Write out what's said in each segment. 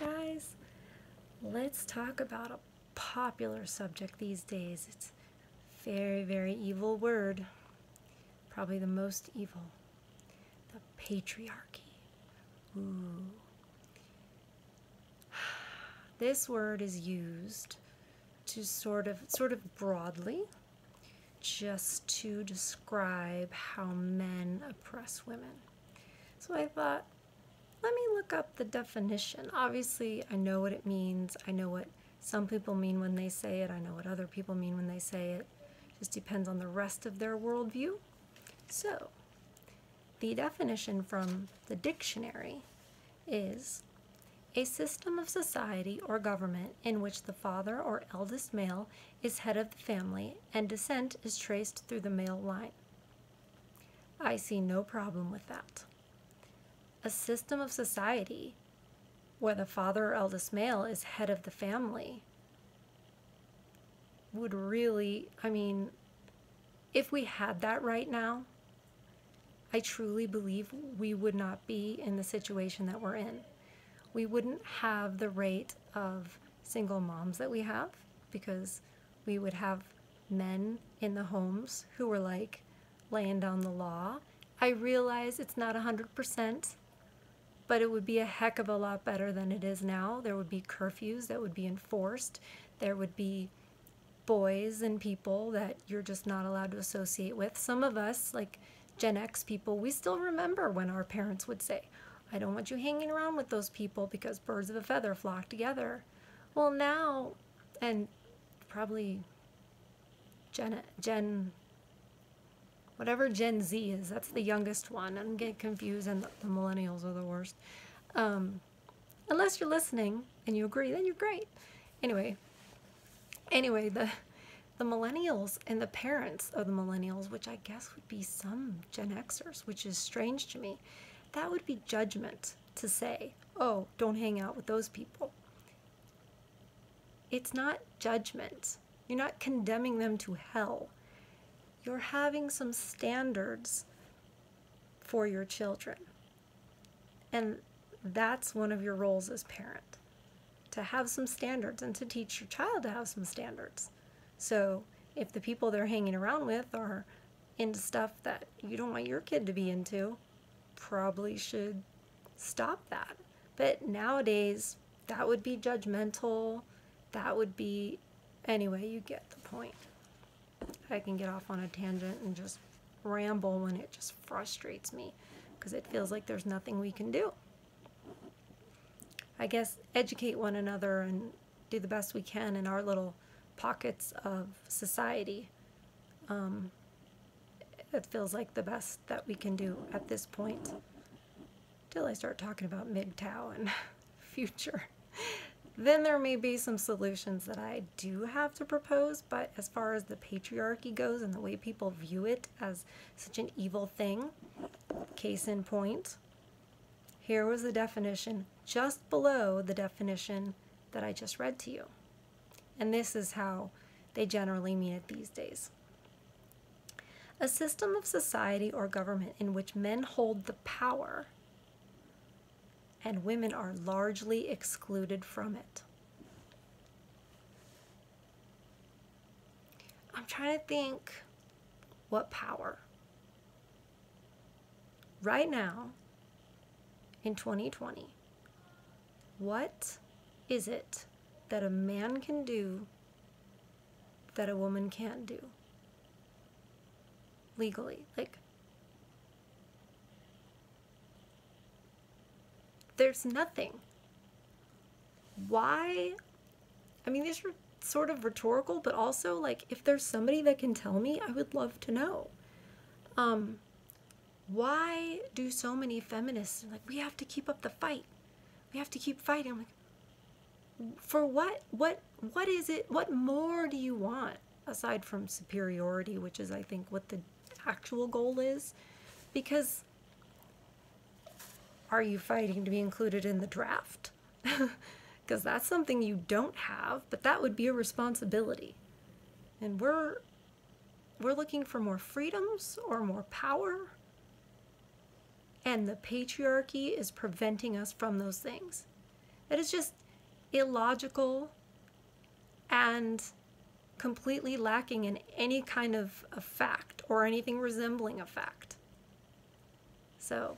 guys. Let's talk about a popular subject these days. It's a very, very evil word. Probably the most evil. The patriarchy. Ooh. This word is used to sort of broadly, just to describe how men oppress women. So I thought, let me look up the definition. Obviously, I know what it means. I know what some people mean when they say it. I know what other people mean when they say it. It just depends on the rest of their worldview. So, the definition from the dictionary is a system of society or government in which the father or eldest male is head of the family and descent is traced through the male line. I see no problem with that. A system of society where the father or eldest male is head of the family would really, if we had that right now, I truly believe we would not be in the situation that we're in. We wouldn't have the rate of single moms that we have, because we would have men in the homes who were like laying down the law. I realize it's not 100%, but it would be a heck of a lot better than it is now. There would be curfews that would be enforced. There would be boys and people that you're just not allowed to associate with. Some of us, like Gen X people, we still remember when our parents would say, I don't want you hanging around with those people because birds of a feather flock together. Well, now, and probably whatever Gen Z is, that's the youngest one. I'm getting confused, and the millennials are the worst. Unless you're listening and you agree, then you're great. Anyway, the millennials and the parents of the millennials, which I guess would be some Gen Xers, which is strange to me, that would be judgment to say, oh, don't hang out with those people. It's not judgment. You're not condemning them to hell. You're having some standards for your children. And that's one of your roles as parent, to have some standards and to teach your child to have some standards. So if the people they're hanging around with are into stuff that you don't want your kid to be into, probably should stop that. But nowadays, that would be judgmental. That would be, anyway, you get the point. I can get off on a tangent and just ramble when it just frustrates me, because it feels like there's nothing we can do. I guess educate one another and do the best we can in our little pockets of society. It feels like the best that we can do at this point, till I start talking about MGTOW and future. Then there may be some solutions that I do have to propose, but as far as the patriarchy goes and the way people view it as such an evil thing, case in point, here was the definition just below the definition that I just read to you. And this is how they generally mean it these days. A system of society or government in which men hold the power and women are largely excluded from it. I'm trying to think, what power? Right now, in 2020, what is it that a man can do that a woman can't do? Legally, like, there's nothing. Why? These are sort of rhetorical, but also, like, if there's somebody that can tell me, I would love to know. Why do so many feminists, like, we have to keep up the fight. We have to keep fighting. I'm like, for what? What is it? What more do you want aside from superiority, which is, I think, what the actual goal is? Because are you fighting to be included in the draft? Because that's something you don't have, but that would be a responsibility. And we're looking for more freedoms or more power, and the patriarchy is preventing us from those things. That is just illogical and completely lacking in any kind of a fact or anything resembling a fact. So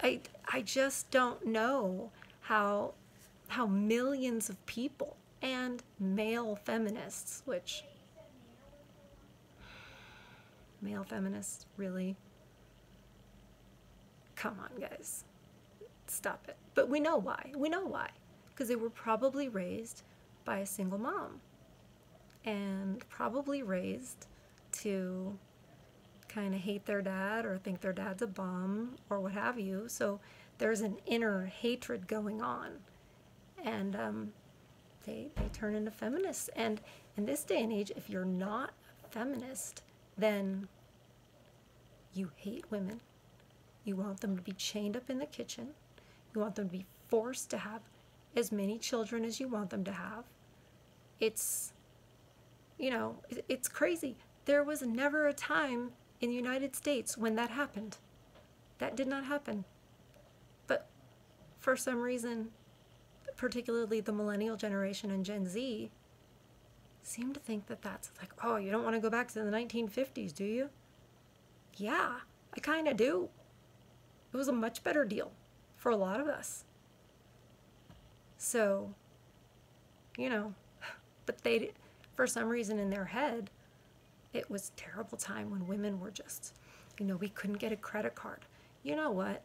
I just don't know how millions of people and male feminists, which male feminists, really? Come on, guys. Stop it. But we know why. We know why. Because they were probably raised by a single mom. And probably raised to kind of hate their dad or think their dad's a bum or what have you. So there's an inner hatred going on. And they turn into feminists. And in this day and age, if you're not a feminist, then you hate women. You want them to be chained up in the kitchen. You want them to be forced to have as many children as you want them to have. It's, you know, it's crazy. There was never a time in the United States when that happened. That did not happen. But for some reason, particularly the millennial generation and Gen Z, seem to think that that's like, oh, you don't want to go back to the 1950s, do you? Yeah, I kind of do. It was a much better deal for a lot of us. So, you know, but they, for some reason in their head, it was a terrible time when women were just, you know, we couldn't get a credit card. You know what?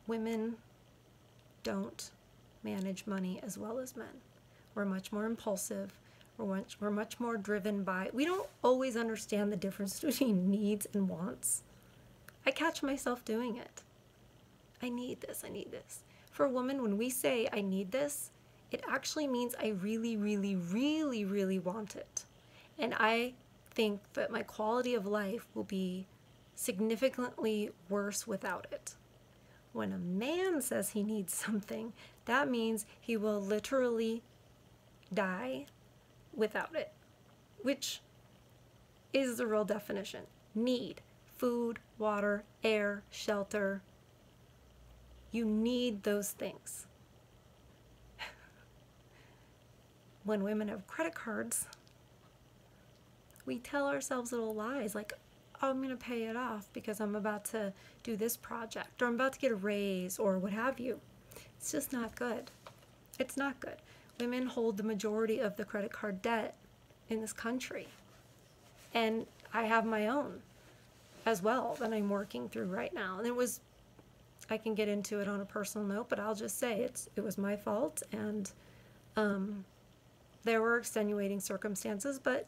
Women don't manage money as well as men. We're much more impulsive. We're much more driven by, we don't always understand the difference between needs and wants. I catch myself doing it. I need this, I need this. For a woman, when we say I need this, it actually means I really, really, really, really want it. And I think that my quality of life will be significantly worse without it. When a man says he needs something, that means he will literally die without it, which is the real definition. Need. Food, water, air, shelter. You need those things. When women have credit cards, we tell ourselves little lies like, oh, I'm going to pay it off because I'm about to do this project or I'm about to get a raise or what have you. It's just not good. It's not good. Women hold the majority of the credit card debt in this country. And I have my own as well that I'm working through right now. And I can get into it on a personal note, but I'll just say it was my fault, and there were extenuating circumstances, but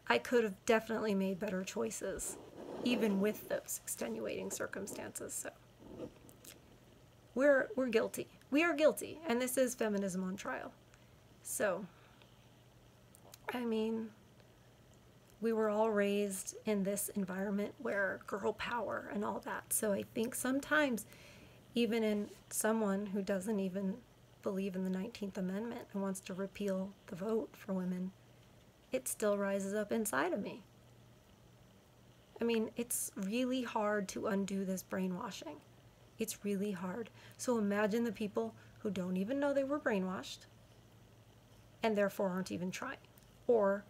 I could have definitely made better choices, even with those extenuating circumstances. So we're guilty. We are guilty, and this is feminism on trial. So, I mean, we were all raised in this environment where girl power and all that. So I think sometimes, even in someone who doesn't even believe in the 19th Amendment and wants to repeal the vote for women, it still rises up inside of me. I mean, it's really hard to undo this brainwashing. It's really hard. So imagine the people who don't even know they were brainwashed and therefore aren't even trying. Or,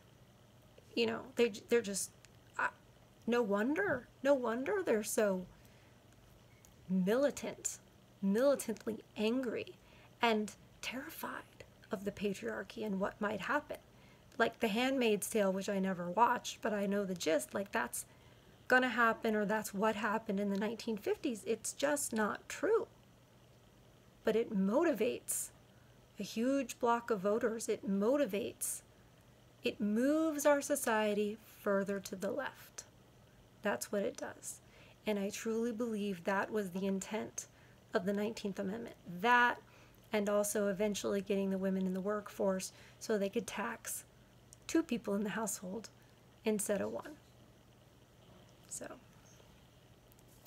you know, they're just, no wonder they're so militantly angry and terrified of the patriarchy and what might happen. Like the Handmaid's Tale, which I never watched, but I know the gist, like that's gonna happen or that's what happened in the 1950s. It's just not true. But it motivates a huge block of voters. It moves our society further to the left. That's what it does. And I truly believe that was the intent of the 19th Amendment. That, and also eventually getting the women in the workforce so they could tax 2 people in the household instead of 1. So,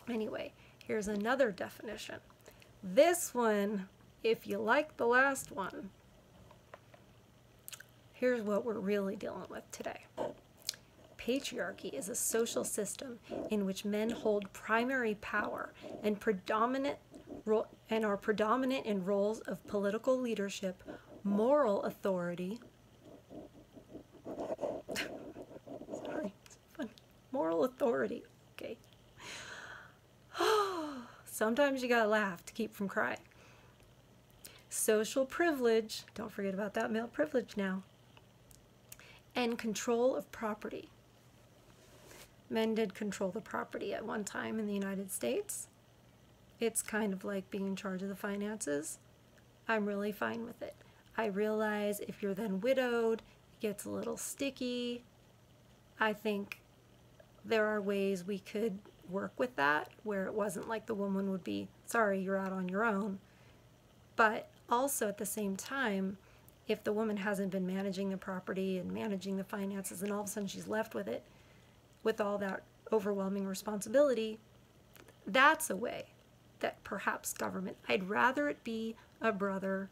anyway, here's another definition. This one, if you like the last one, here's what we're really dealing with today. Patriarchy is a social system in which men hold primary power and predominant and are predominant in roles of political leadership, moral authority. Sorry, it's funny. Moral authority. Okay. Sometimes you gotta laugh to keep from crying. Social privilege. Don't forget about that male privilege now. And control of property. Men did control the property at one time in the United States. It's kind of like being in charge of the finances. I'm really fine with it. I realize if you're then widowed, it gets a little sticky. I think there are ways we could work with that where it wasn't like the woman would be, sorry, you're out on your own. But also at the same time, if the woman hasn't been managing the property and managing the finances and all of a sudden she's left with it, with all that overwhelming responsibility, that's a way that perhaps government, I'd rather it be a brother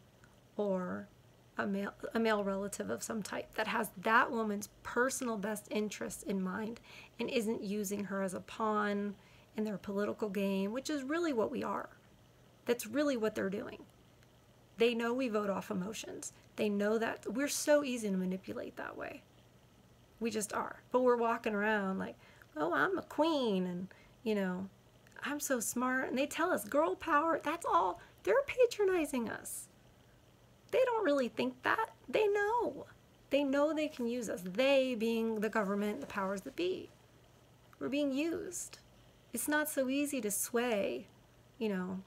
or a male relative of some type that has that woman's personal best interests in mind and isn't using her as a pawn in their political game, which is really what we are. That's really what they're doing. They know we vote off emotions. They know that we're so easy to manipulate that way. We just are. But we're walking around like, oh, I'm a queen and, you know, I'm so smart. And they tell us girl power, that's all. They're patronizing us. They don't really think that. They know. They know they can use us. They being the government, the powers that be. We're being used. It's not so easy to sway, you know,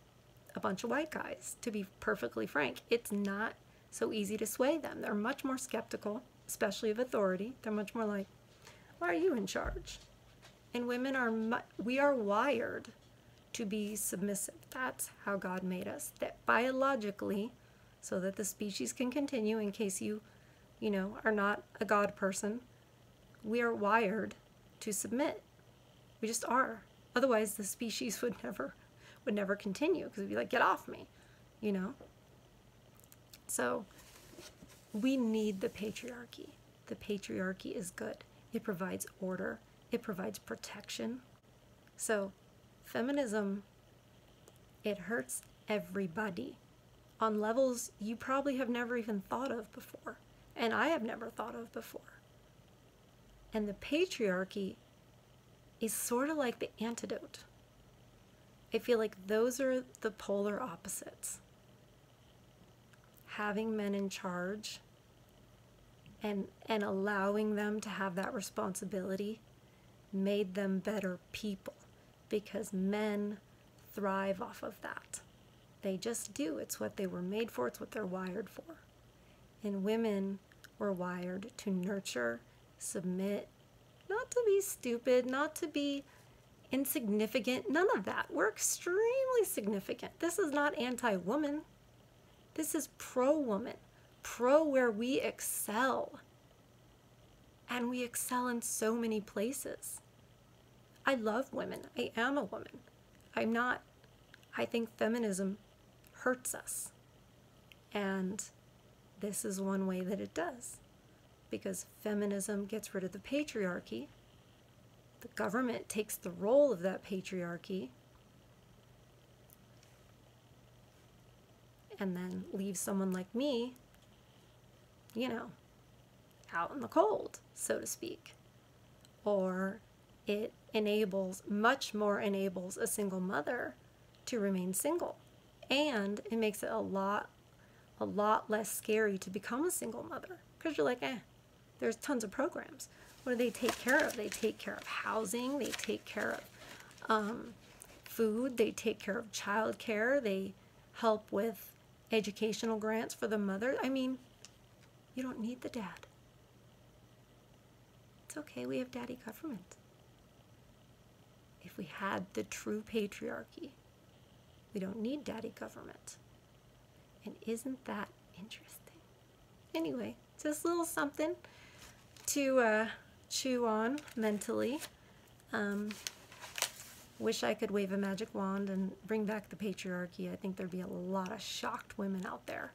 a bunch of white guys, to be perfectly frank. It's not so easy to sway them. They're much more skeptical, especially of authority. They're much more like, why are you in charge? And women are, we are wired to be submissive. That's how God made us. That biologically, so that the species can continue in case you know, are not a God person, we are wired to submit. We just are. Otherwise, the species would never continue because it'd be like, get off me, you know? So we need the patriarchy. The patriarchy is good. It provides order. It provides protection. So feminism, it hurts everybody on levels you probably have never even thought of before. And I have never thought of before. And the patriarchy is sort of like the antidote. I feel like those are the polar opposites. Having men in charge and allowing them to have that responsibility made them better people because men thrive off of that. They just do. It's what they were made for. It's what they're wired for. And women were wired to nurture, submit, not to be stupid, not to be insignificant, none of that. We're extremely significant. This is not anti-woman. This is pro-woman. Pro where we excel. And we excel in so many places. I love women. I am a woman. I think feminism hurts us. And this is one way that it does. Because feminism gets rid of the patriarchy. The government takes the role of that patriarchy and then leaves someone like me, you know, out in the cold, so to speak. Or it much more enables a single mother to remain single. And it makes it a lot less scary to become a single mother. Because you're like, there's tons of programs. What do they take care of? They take care of housing. They take care of food. They take care of childcare. They help with educational grants for the mother. I mean, you don't need the dad. It's okay. We have daddy government. If we had the true patriarchy, we don't need daddy government. And isn't that interesting? Anyway, just a little something to chew on mentally. Wish I could wave a magic wand and bring back the patriarchy. I think there'd be a lot of shocked women out there.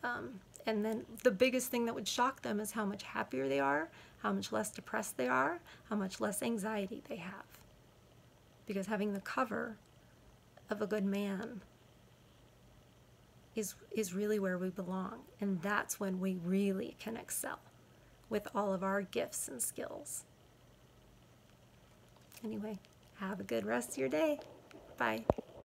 And then the biggest thing that would shock them is how much happier they are, how much less depressed they are, how much less anxiety they have. Because having the cover of a good man is really where we belong. And that's when we really can excel with all of our gifts and skills. Anyway, have a good rest of your day. Bye.